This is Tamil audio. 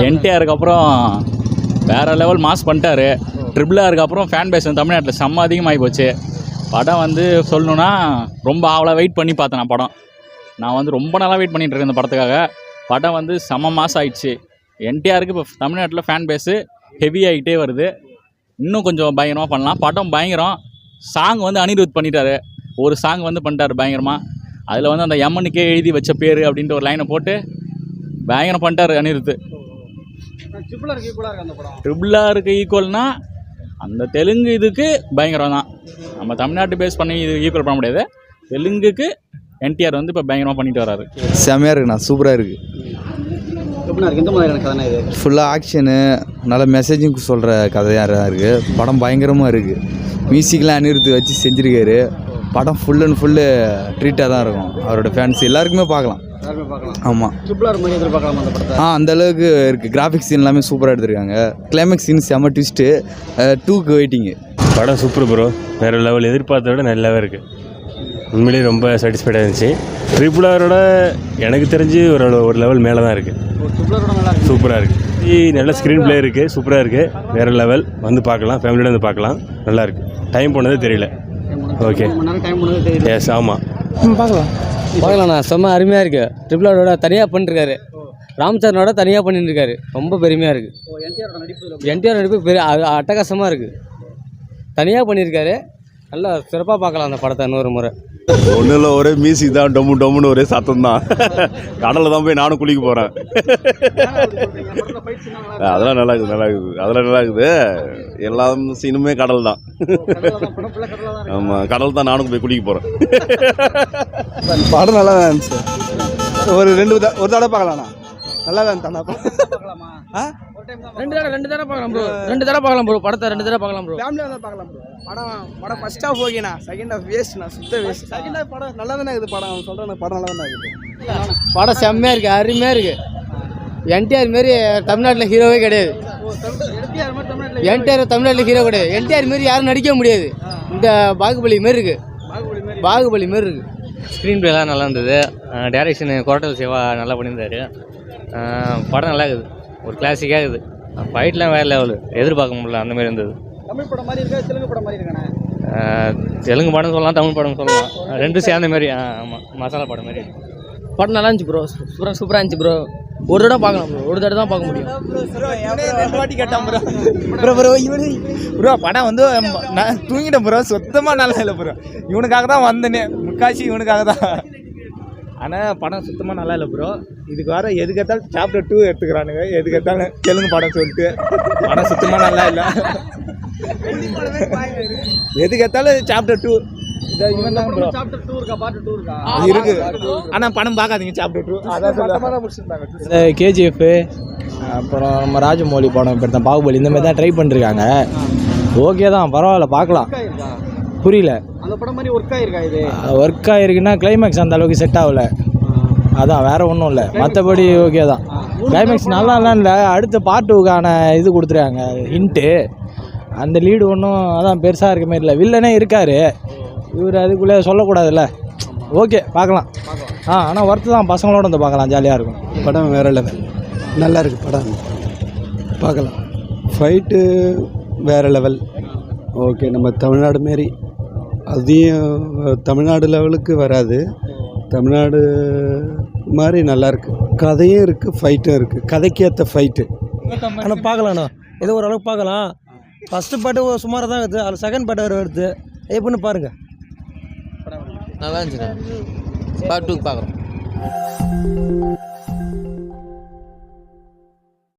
என்டிஆருக்கு அப்புறம் வேறு லெவல் மாஸ் பண்ணிட்டாரு. RRRக்கு அப்புறம் ஃபேன் பேஸ் வந்து தமிழ்நாட்டில் செம்ம அதிகமாகி போச்சு. படம் வந்து சொல்லணுன்னா ரொம்ப ஆவலாக வெயிட் பண்ணி பார்த்தேன். நான் வந்து ரொம்ப நாளாக வெயிட் பண்ணிகிட்டு இருக்கேன் இந்த படத்துக்காக. படம் வந்து செம்ம மாஸ் ஆகிடுச்சு. என்டிஆருக்கு இப்போ தமிழ்நாட்டில் ஃபேன் பேஸு ஹெவி ஆகிட்டே வருது. இன்னும் கொஞ்சம் பயங்கரமாக பண்ணலாம். படம் பயங்கரம். சாங் வந்து அனிருத் பண்ணிட்டாரு. ஒரு சாங் வந்து பண்ணிட்டார் பயங்கரமாக. அதில் வந்து அந்த எம்மனுக்கே எழுதி வச்ச பேர் அப்படின்ட்டு ஒரு லைனை போட்டு பயங்கரம் பண்ணிட்டார் அனிருத். RRRக்கு ஈக்குவல்னா அந்த தெலுங்கு இதுக்கு பயங்கரம் தான். நம்ம தமிழ்நாட்டு பேஸ் பண்ணி இது ஈக்குவல் பண்ண முடியாது. தெலுங்குக்கு என்டிஆர் வந்து இப்போ பயங்கரமாக பண்ணிட்டு வராரு. செம்மையாக இருக்குண்ணா, சூப்பராக இருக்குது. ஃபுல்லாக ஆக்ஷனு, நல்ல மெசேஜிங் சொல்கிற கதையாக தான் இருக்குது. படம் பயங்கரமாக இருக்குது. மியூசிக்லாம் அனிருத் வச்சு செஞ்சுருக்காரு. படம் ஃபுல் அண்ட் ஃபுல்லு ட்ரீட்டாக தான் இருக்கும். அவரோட ஃபேன்ஸ் எல்லாருக்குமே பார்க்கலாம். ஆமாம், அந்த அளவுக்கு இருக்குது. கிராஃபிக்ஸ் சீன் எல்லாமே சூப்பராக எடுத்திருக்காங்க. கிளைமேக்ஸ் சீன் செம்ம ட்விஸ்ட்டு. 2க்கு வெயிட்டிங்கு. படம் சூப்பர் ப்ரோ, வேறு லெவல். எதிர்பார்த்த விட நல்லாவே இருக்குது. உண்மையிலேயே ரொம்ப சாட்டிஸ்ஃபைடாக இருந்துச்சு. RRRோட எனக்கு தெரிஞ்சு ஒரு லெவல் மேலே தான் இருக்குது. சூப்பராக இருக்குது. நல்ல ஸ்க்ரீன் பிளே இருக்குது, சூப்பராக இருக்குது. வேறு லெவல். வந்து பார்க்கலாம், ஃபேமிலியோட வந்து பார்க்கலாம். நல்லாயிருக்கு. டைம் போனதே தெரியல. ஓகே, எஸ், ஆமாம், பார்க்கலாண்ணா. செம்ம அருமையாக இருக்குது. RRRோட தனியாக பண்ணிருக்காரு. ராம்சரனோட தனியாக பண்ணிட்டுருக்காரு. ரொம்ப பெருமையாக இருக்குது. என்டிஆர் நடிப்பு பெரிய அட்டகாசமாக இருக்குது. தனியாக பண்ணியிருக்காரு. நல்லா சிறப்பாக பார்க்கலாம் அந்த படத்தை இன்னொரு முறை. ஒன்றும் இல்லை, ஒரே மியூசிக் தான். டொம்முன்னு ஒரே சத்தம் தான். கடலில் தான் போய் நானும் குளிக்க போகிறேன். அதெல்லாம் நல்லா இருக்குது. எல்லா சீனுமே கடல் தான். ஆமாம், கடல் தான். நானும் போய் குளிக்க போகிறேன். படம் நல்லா தான் இருந்துச்சு. ஒரு தடவை பார்க்கலாண்ணா. நல்லா தான் தானே. ரெண்டு தடவை பார்க்கலாம் ப்ரோ. படத்தை 2 தடவை பார்க்கலாம் ப்ரோ. ஃபேமிலியாக தான் பார்க்கலாம் ப்ரோ. படம் ஃபர்ஸ்ட் ஹாஃப் ஓகேண்ணா. செகண்ட் ஹாஃப் வேஸ்ட்ண்ணா, சுத்த வேஸ்ட். செகண்ட் ஹாஃப் படம் நல்லா தானே இருக்குது. படம் சொல்கிறேன், படம் நல்லா தானே இருக்குது. படம் செம்மையாக இருக்குது, அருமையாக இருக்குது. என்டிஆர் மாரி தமிழ்நாட்டில் ஹீரோவே கிடையாது. என்டிஆர் தமிழ்நாட்டில் ஹீரோ கிடையாது. என்டிஆர் மாரி யாரும் நடிக்க முடியாது. இந்த பாகுபலி மாரி இருக்குது. ஸ்க்ரீன் பிளேலாம் நல்லா இருந்தது. டைரக்ஷன் கோரட்டல் சிவா நல்லா பண்ணியிருந்தாரு. படம் நல்லா இருக்குது. ஒரு கிளாசிக்காக இருக்குது. ஃபைட்லாம் வேறு லெவலு. எதிர்பார்க்க முடியல, அந்த மாதிரி இருந்தது. தமிழ் படம் மாதிரி இருக்கா, தெலுங்கு படம் மாதிரி இருக்கானே? தெலுங்கு படம் சொல்லலாம், தமிழ் படம் சொல்லலாம். ரெண்டும் சேர்ந்த மாதிரி. ஆமாம், மசாலா படம் மாதிரி. படம் நல்லா இருந்துச்சு ப்ரோ. சூப்பராக இருந்துச்சு ப்ரோ. ஒரு தடவை பார்க்கலாம் ப்ரோ. ஒரு தடவை தான் பார்க்க முடியும். 2 வாட்டி கேட்டான் ப்ரோ. படம் வந்து நான் தூங்கிட்டேன் ப்ரோ. சுத்தமாக நல்லா இல்லை ப்ரோ. இவனுக்காக தான் வந்தேனே, முக்காசி இவனுக்காக தான். ஆனால் படம் சுத்தமாக நல்லா இல்லை ப்ரோ. இதுக்கு வர எதுக்கேத்தாலும் சாப்டர் 2 எடுத்துக்கிறானுங்க. எதுக்கேத்தாலும் தெலுங்கு படம் சொல்லிட்டு படம் சுத்தமாக நல்லா இல்லை. எதுக்கேத்தாலும் சாப்டர் 2 இவன் தான் ப்ரோ. இருக்கு. ஆனால் படம் பார்க்காதீங்க. சாப்டர் 2 அதான் KGF, அப்புறம் நம்ம ராஜமௌலி படம் இப்போ தான் பாகுபலி, இந்த மாதிரி தான் ட்ரை பண்ணிருக்காங்க. ஓகே தான், பரவாயில்ல, பார்க்கலாம். புரியல. அந்த படம் மாதிரி ஒர்க் ஆகிருக்குன்னா கிளைமேக்ஸ் அந்த அளவுக்கு செட் ஆகல. அதான், வேறு ஒன்றும் இல்லை. மற்றபடி ஓகே தான். கிளைமேக்ஸ் நல்லா இல்லை. அடுத்த பார்ட் 2க்கான இது கொடுத்துருக்காங்க, ஹிண்ட்டு. அந்த லீடு ஒன்றும் அதான் பெருசாக இருக்க மாதிரி இல்லை. வில்லனே இருக்கார். இவர் அதுக்குள்ளே சொல்லக்கூடாதுல்ல. ஓகே, பார்க்கலாம். ஆனால் ஒர்த்து தான். பசங்களோட வந்து பார்க்கலாம், ஜாலியாக இருக்கும். படம் வேறு லெவல். நல்லா இருக்குது படம், பார்க்கலாம். ஃபைட்டு வேறு லெவல். ஓகே, நம்ம தமிழ்நாடு மாரி அதையும் தமிழ்நாடு லெவலுக்கு வராது. தமிழ்நாடு மாதிரி நல்லாயிருக்கு. கதையும் இருக்குது, ஃபைட்டும் இருக்குது. கதைக்கு ஏற்ற ஃபைட்டு. ஆனால் பார்க்கலாண்ணா, ஏதோ ஓரளவுக்கு பார்க்கலாம். ஃபஸ்ட்டு பாட்டு சுமாராக தான் இருக்குது. அதில் செகண்ட் பாட்டு வருது. எப்படின்னு பாருங்கள். நல்லா இருந்துச்சுண்ணா. பார்ட் 2 பார்க்குறோம்.